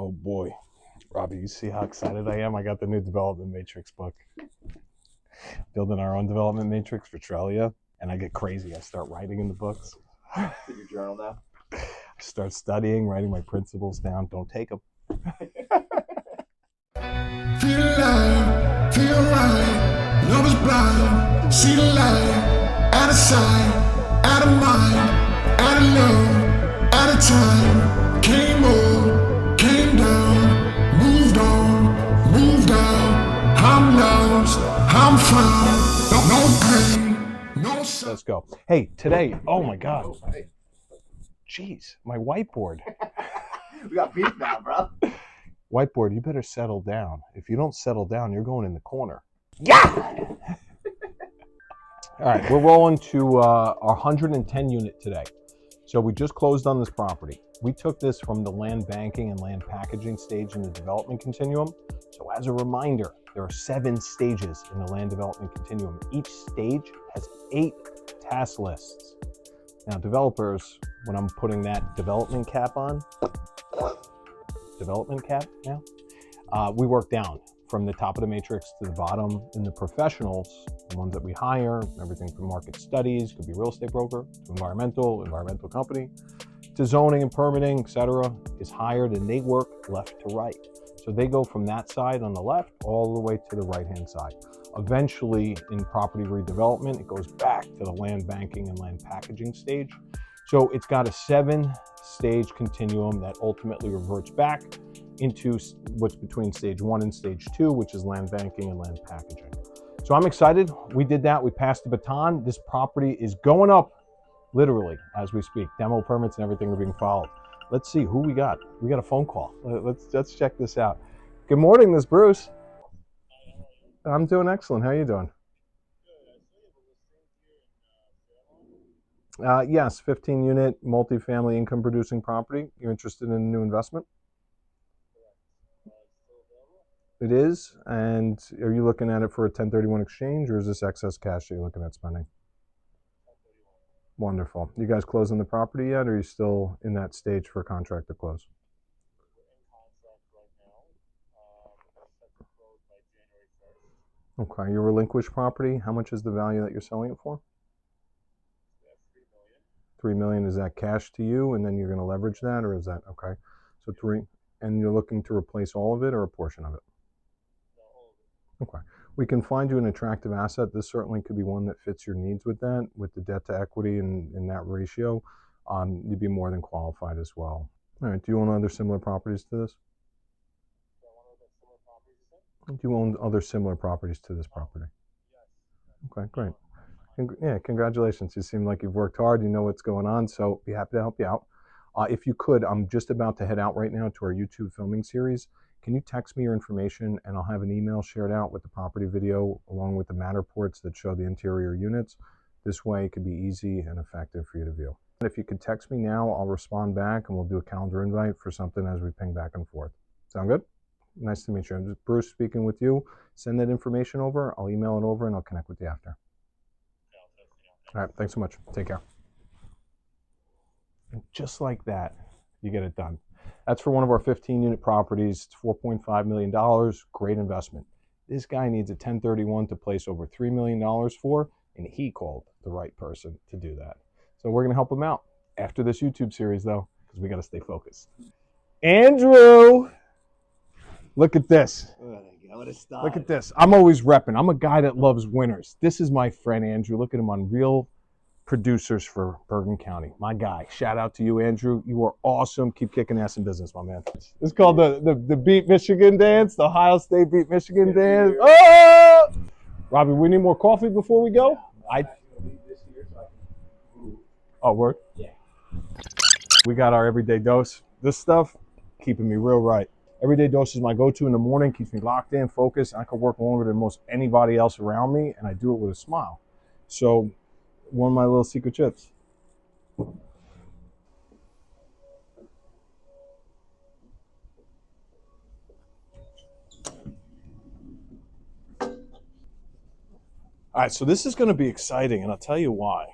Oh boy. Robbie, you see how excited I am? I got the new development matrix book. Building our own development matrix for Elia, and I get crazy. I start writing in the books. Did your journal now? I start studying, writing my principles down. Don't take them. Feel alive, feel right, love is blind, see the light, out of sight, out of mind, out of love, out of time, came on, came down, moved on, moved out, I'm lost, I'm found, no pain, no sorrow. Let's go. Hey, today, oh my God. Jeez, my whiteboard. We got beef now, bro. Whiteboard, you better settle down. If you don't settle down, you're going in the corner. Yeah! All right, we're rolling to our 110 unit today. So we just closed on this property. We took this from the land banking and land packaging stage in the development continuum. So as a reminder, there are 7 stages in the land development continuum. Each stage has 8 task lists. Now developers, when I'm putting that development cap on, we work down from the top of the matrix to the bottom. In the professionals, the ones that we hire, everything from market studies, could be real estate broker, to environmental company, to zoning and permitting, etc., is hired, and they work left to right. So they go from that side on the left all the way to the right-hand side. Eventually, in property redevelopment, it goes back to the land banking and land packaging stage. So it's got a 7-stage continuum that ultimately reverts back into what's between stage 1 and stage 2, which is land banking and land packaging. So I'm excited. We did that. We passed the baton. This property is going up literally as we speak. Demo permits and everything are being filed. Let's see who we got. We got a phone call. Let's check this out. Good morning, this is Bruce. I'm doing excellent. How are you doing? Yes, 15-unit multifamily income producing property. You're interested in a new investment? It is. And are you looking at it for a 1031 exchange, or is this excess cash that you're looking at spending? Wonderful. You guys closing the property yet, or are you still in that stage for a contract to close? Okay, your relinquished property, how much is the value that you're selling it for? $3 million. Is that cash to you, and then you're going to leverage that, or is that okay? So 3, and you're looking to replace all of it or a portion of it? Okay, we can find you an attractive asset. This certainly could be one that fits your needs with that, with the debt to equity and in that ratio. You'd be more than qualified as well. All right, do you own other similar properties to this? Do you own other similar properties to this property? Okay, great. Yeah, congratulations. You seem like you've worked hard. You know what's going on, so be happy to help you out. If you could, I'm just about to head out right now to our YouTube filming series. Can you text me your information, and I'll have an email shared out with the property video along with the Matterports that show the interior units. This way it could be easy and effective for you to view. And if you could text me now, I'll respond back and we'll do a calendar invite for something as we ping back and forth. Sound good? Nice to meet you. I'm Bruce speaking with you. Send that information over. I'll email it over and I'll connect with you after. All right, thanks so much. Take care. And just like that, you get it done. That's for one of our 15-unit properties. It's $4.5 million. Great investment. This guy needs a 1031 to place over $3 million for, and he called the right person to do that. So we're going to help him out after this YouTube series, though, because we got to stay focused. Andrew! Look at this. Look at this. I'm always repping. I'm a guy that loves winners. This is my friend, Andrew. Look at him on Real Producers for Bergen County. My guy. Shout out to you, Andrew. You are awesome. Keep kicking ass in business, my man. It's called the Beat Michigan dance, the Ohio State Beat Michigan dance. Oh! Robbie, we need more coffee before we go? Oh, word? Yeah. We got our everyday dose. This stuff, keeping me real right. Everyday dose is my go-to in the morning, keeps me locked in, focused. I can work longer than most anybody else around me, and I do it with a smile. So, one of my little secret chips. All right, so this is going to be exciting, and I'll tell you why.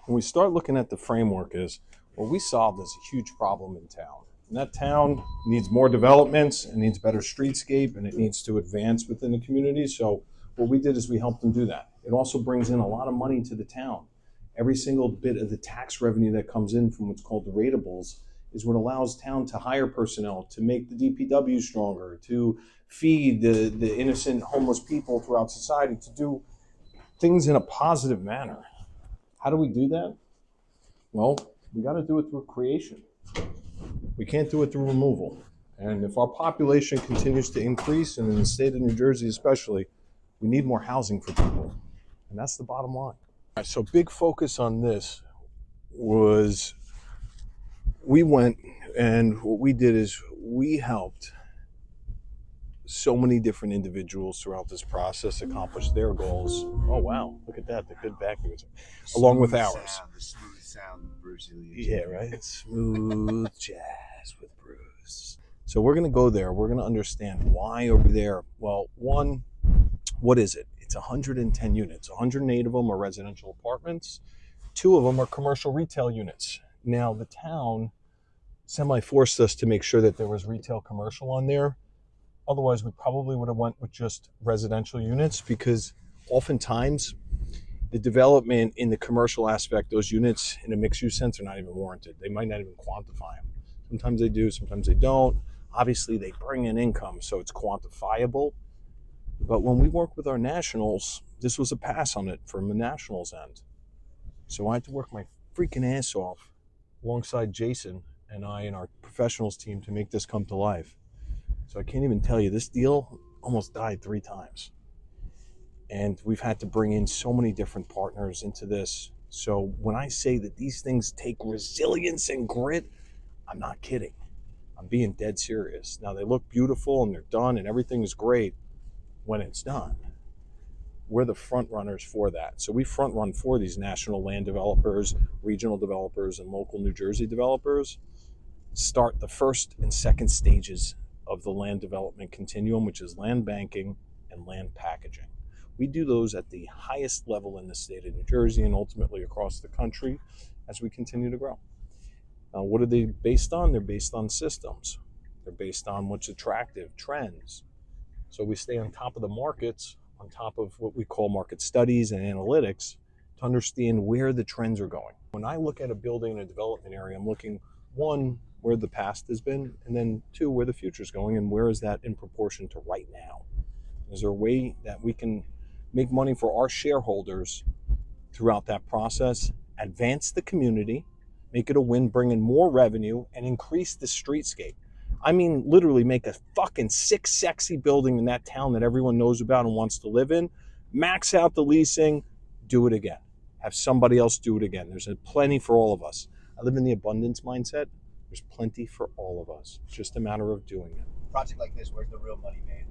When we start looking at the framework is, what we solved is a huge problem in town. And that town needs more developments and needs better streetscape, and it needs to advance within the community. So what we did is we helped them do that. It also brings in a lot of money to the town. Every single bit of the tax revenue that comes in from what's called the ratables is what allows town to hire personnel, to make the DPW stronger, to feed the innocent homeless people throughout society, to do things in a positive manner. How do we do that? Well, we got to do it through creation. We can't do it through removal. And if our population continues to increase, and in the state of New Jersey especially, we need more housing for people. And that's the bottom line. So big focus on this was we went, and what we did is we helped so many different individuals throughout this process accomplish their goals. Oh wow, look at that, the good backing music, along with ours. The smooth sound of Bruce Elia Jr. Yeah, right? Smooth jazz with Bruce. So we're going to go there. We're going to understand why over there. Well, one, what is it? It's 110 units. 108 of them are residential apartments. 2 of them are commercial retail units. Now, the town semi-forced us to make sure that there was retail commercial on there. Otherwise, we probably would have went with just residential units, because oftentimes the development in the commercial aspect, those units in a mixed-use sense are not even warranted. They might not even quantify them. Sometimes they do, sometimes they don't. Obviously, they bring in income, so it's quantifiable. But when we work with our nationals, this was a pass on it from the nationals end. So I had to work my freaking ass off alongside Jason and I and our professionals team to make this come to life. So I can't even tell you, this deal almost died 3 times. And we've had to bring in so many different partners into this. So when I say that these things take resilience and grit, I'm not kidding. I'm being dead serious. Now, they look beautiful and they're done and everything is great when it's done. We're the front runners for that. So we front run for these national land developers, regional developers, and local New Jersey developers. Start the first and second stages of the land development continuum, which is land banking and land packaging. We do those at the highest level in the state of New Jersey and ultimately across the country as we continue to grow. What are they based on? They're based on systems. They're based on what's attractive, trends. So we stay on top of the markets, on top of what we call market studies and analytics, to understand where the trends are going. When I look at a building in a development area, I'm looking, 1, where the past has been, and then 2, where the future is going, and where is that in proportion to right now? Is there a way that we can make money for our shareholders throughout that process, advance the community, make it a win, bring in more revenue, and increase the streetscape? I mean, literally make a fucking sick, sexy building in that town that everyone knows about and wants to live in, max out the leasing, do it again. Have somebody else do it again. There's plenty for all of us. I live in the abundance mindset. There's plenty for all of us. It's just a matter of doing it. Project like this, where's the real money made?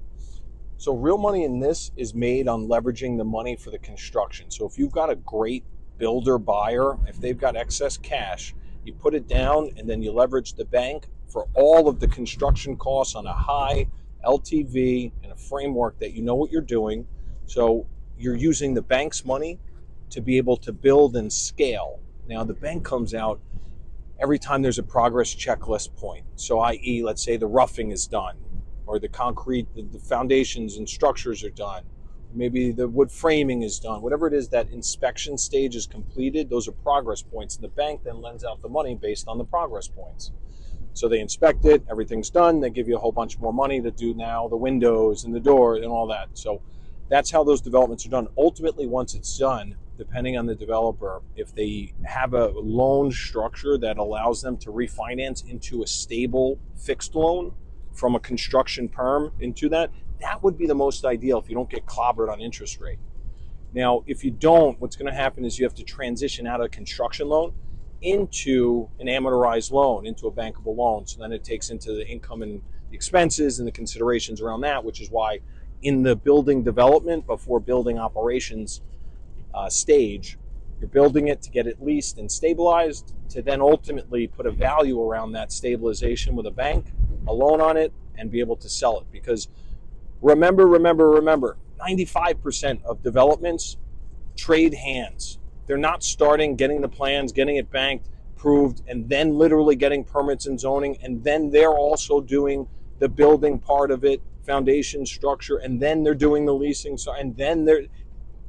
So real money in this is made on leveraging the money for the construction. So if you've got a great builder buyer, if they've got excess cash, you put it down and then you leverage the bank for all of the construction costs on a high LTV and a framework that you know what you're doing. So you're using the bank's money to be able to build and scale. Now the bank comes out every time there's a progress checklist point. So i.e., let's say the roughing is done, or the concrete, the foundations and structures are done. Maybe the wood framing is done. Whatever it is, that inspection stage is completed, those are progress points. And the bank then lends out the money based on the progress points. So they inspect it, everything's done, they give you a whole bunch more money to do now the windows and the door and all that. So that's how those developments are done. Ultimately, once it's done, depending on the developer, if they have a loan structure that allows them to refinance into a stable fixed loan from a construction perm into that, that would be the most ideal if you don't get clobbered on interest rate. Now, if you don't, what's going to happen is you have to transition out of a construction loan into an amortized loan, into a bankable loan. So then it takes into the income and the expenses and the considerations around that, which is why in the building development before building operations stage, you're building it to get it leased and stabilized, to then ultimately put a value around that stabilization with a bank, a loan on it, and be able to sell it. Because remember, 95% of developments trade hands. They're not starting, getting the plans, getting it banked, approved, and then literally getting permits and zoning, and then they're also doing the building part of it, foundation structure, and then they're doing the leasing. So, and then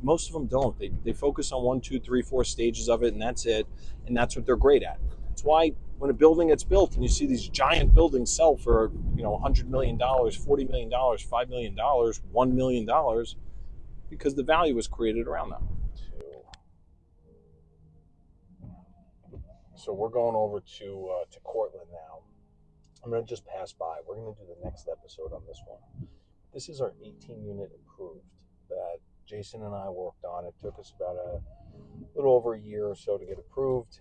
most of them don't. They focus on 1, 2, 3, 4 stages of it, and that's it. And that's what they're great at. That's why when a building gets built and you see these giant buildings sell for, $100 million, $40 million, $5 million, $1 million, because the value was created around them. So we're going over to Cortland now. I'm going to just pass by. We're going to do the next episode on this one. This is our 18-unit approved that Jason and I worked on. It took us about a little over a year or so to get approved.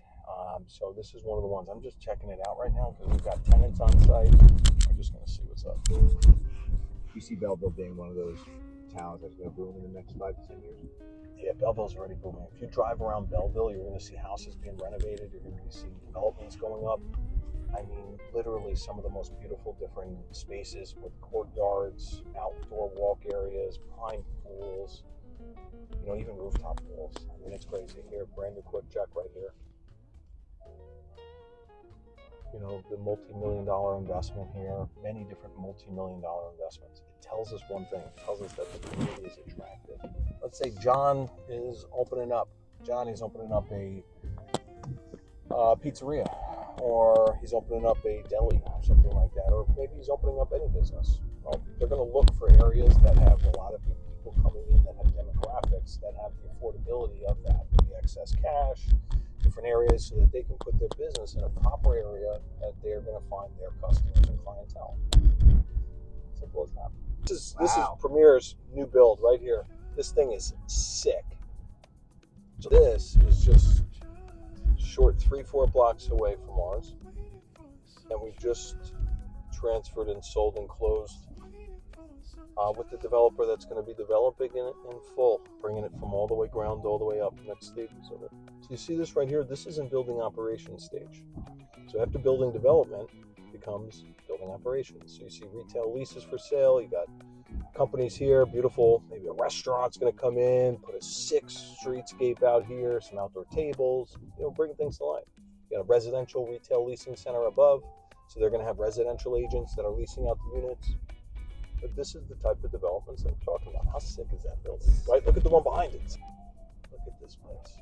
So this is one of the ones. I'm just checking it out right now because we've got tenants on site. I'm just going to see what's up. You see Belleville being one of those towns that's going to boom in the next 5 to 10 years? Yeah, Belleville's already booming. If you drive around Belleville, you're going to see houses being renovated. You're going to see developments going up. I mean, literally some of the most beautiful different spaces with courtyards, outdoor walk areas, prime pools, even rooftop pools. I mean, it's crazy. Here, brand new quick check right here. The multi-million-dollar investment here, many different multi-million-dollar investments. It tells us one thing. It tells us that the community is attractive. Let's say John is opening up a pizzeria, or he's opening up a deli or something like that, or maybe he's opening up any business. Well, they're going to look for areas that have a lot of people coming in, that have demographics, that have the affordability of that, maybe excess cash, different areas, so that they can put their business in a proper area that they're going to find their customers and clientele. Simple as that. This is Premier's new build right here. This thing is sick. So this is just short 3-4 blocks away from ours, and we just transferred and sold and closed with the developer that's going to be developing it in full, bringing it from all the way ground all the way up, next stages of it. So you see this right here, this is in building operations stage. So after building development becomes building operations. So you see retail leases for sale, you got companies here, beautiful, maybe a restaurant's going to come in, put a 6 streetscape out here, some outdoor tables, bring things to life. You got a residential retail leasing center above, so they're going to have residential agents that are leasing out the units. But this is the type of developments that I'm talking about. How sick is that building? Right? Look at the one behind it. Look at this place.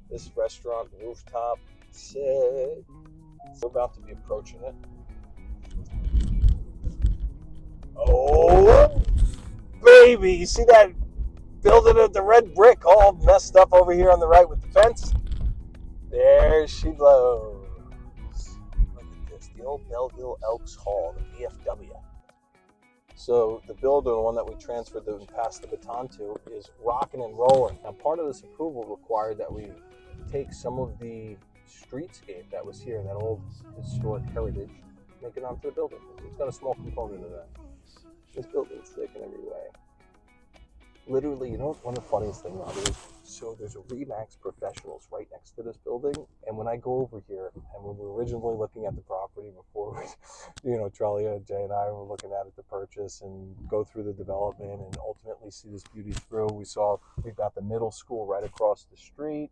This restaurant, rooftop, sick. We're about to be approaching it. Oh, baby. You see that building of the red brick all messed up over here on the right with the fence? There she blows. Look at this. The old Belleville Elks Hall, the VFW. So the builder, the one that we transferred and passed the baton to, is rocking and rolling. Now, part of this approval required that we take some of the streetscape that was here, that old historic heritage, make it onto the building. It's got a small component of that. This building's sick in every way. Literally, one of the funniest things about it is, so there's a Remax Professionals right next to this building, and when I go over here, and when we were originally looking at the property before, Trelia, Jay, and I were looking at it to purchase and go through the development and ultimately see this beauty through, we've got the middle school right across the street,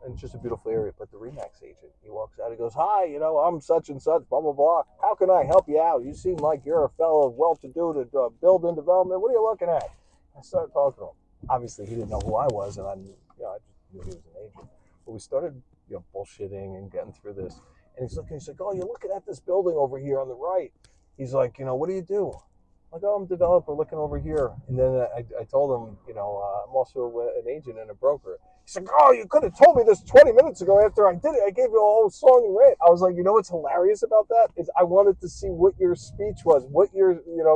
and it's just a beautiful area. But the Remax agent, he walks out, he goes, "Hi, I'm such and such, blah, blah, blah. How can I help you out? You seem like you're a fellow well-to-do to build in development. What are you looking at?" I started talking to him. Obviously, he didn't know who I was, and I just knew he was an agent. But we started, bullshitting and getting through this. And he's like, "Oh, you're looking at this building over here on the right." He's like, "What do you do?" I'm like, "Oh, I'm a developer looking over here." And then I told him, I'm also an agent and a broker. He's like, "Oh, you could have told me this 20 minutes ago after I did it. I gave you a whole song and rant." I was like, what's hilarious about that is I wanted to see what your speech was, what your,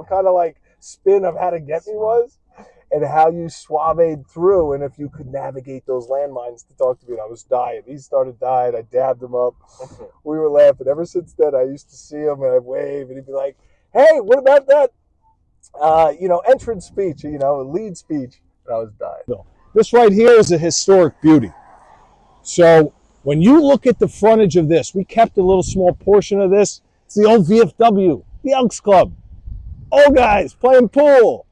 kind of like spin of how to get me was, and how you suaved through, and if you could navigate those landmines to talk to me. And I was dying. He started dying. I dabbed him up. We were laughing. Ever since then, I used to see him and I'd wave, and he'd be like, "Hey, what about that, entrance speech, a lead speech?" And I was dying. This right here is a historic beauty. So when you look at the frontage of this, we kept a little small portion of this. It's the old VFW, the Elks Club. Old guys playing pool.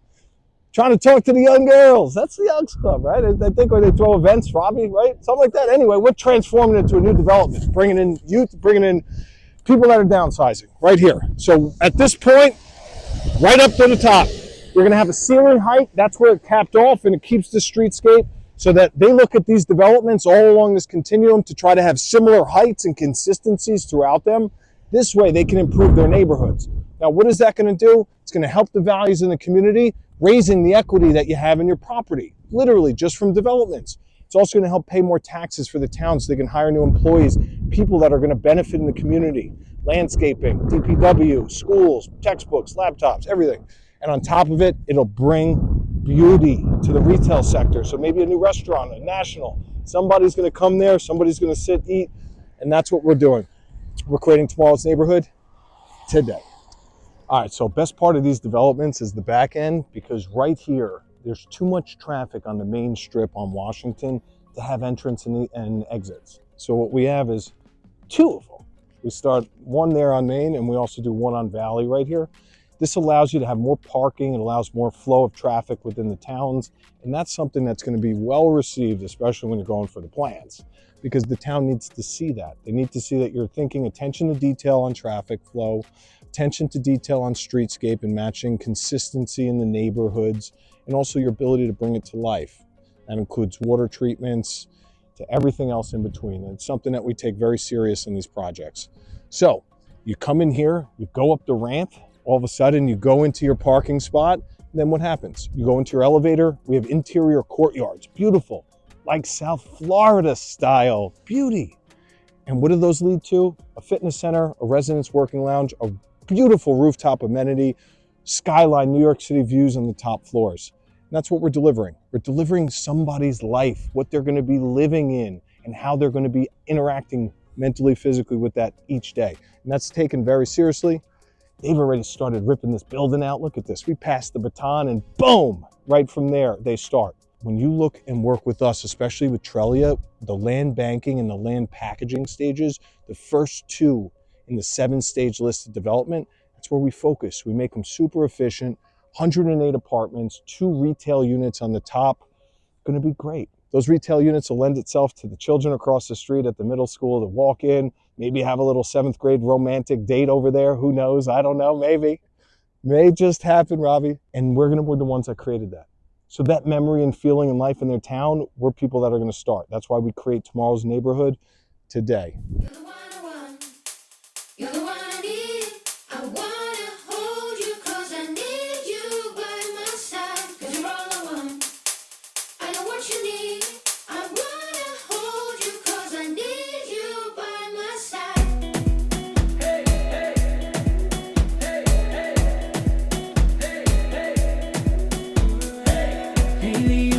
trying to talk to the young girls. That's the Elks Club, right? I think where they throw events, Robbie, right? Something like that. Anyway, we're transforming it into a new development, bringing in youth, bringing in people that are downsizing right here. So at this point, right up to the top, you're going to have a ceiling height. That's where it capped off, and it keeps the streetscape so that they look at these developments all along this continuum to try to have similar heights and consistencies throughout them. This way, they can improve their neighborhoods. Now, what is that going to do? It's going to help the values in the community, raising the equity that you have in your property, literally just from developments. It's also going to help pay more taxes for the town so they can hire new employees, people that are going to benefit in the community, landscaping, DPW, schools, textbooks, laptops, everything. And on top of it, it'll bring beauty to the retail sector. So maybe a new restaurant, a national, somebody's going to come there, somebody's going to sit, eat, and that's what we're doing. We're creating tomorrow's neighborhood today. All right, so best part of these developments is the back end, because right here, there's too much traffic on the main strip on Washington to have entrance and exits. So what we have is two of them. We start one there on Main, and we also do one on Valley right here. This allows you to have more parking. It allows more flow of traffic within the towns. And that's something that's going to be well received, especially when you're going for the plans, because the town needs to see that. They need to see that you're thinking attention to detail on traffic flow, attention to detail on streetscape and matching consistency in the neighborhoods, and also your ability to bring it to life. That includes water treatments to everything else in between. And it's something that we take very serious in these projects. So you come in here, you go up the ramp, all of a sudden you go into your parking spot, and then what happens? You go into your elevator, we have interior courtyards, beautiful, like South Florida style, beauty. And what do those lead to? A fitness center, a residence working lounge, a beautiful rooftop amenity, skyline New York City views on the top floors. And that's what we're delivering. We're delivering somebody's life, what they're going to be living in, and how they're going to be interacting mentally, physically with that each day. And that's taken very seriously. They've already started ripping this building out. Look at this. We passed the baton and boom, right from there, they start. When you look and work with us, especially with Trelia, the land banking and the land packaging stages, the first two in the 7-stage list of development, that's where we focus. We make them super efficient, 108 apartments, 2 retail units on the top. Going to be great. Those retail units will lend itself to the children across the street at the middle school to walk in, maybe have a little 7th grade romantic date over there. Who knows? I don't know. Maybe. May just happen, Robbie. And we're the ones that created that. So that memory and feeling and life in their town, we're people that are going to start. That's why we create tomorrow's neighborhood today. You're the one I want. You're the one I need. I wanna hold you 'cause I need you by my side. 'Cause you're all I want. I know what you need. I wanna hold you 'cause I need you by my side. Hey, hey, hey, hey, hey, hey, hey, hey.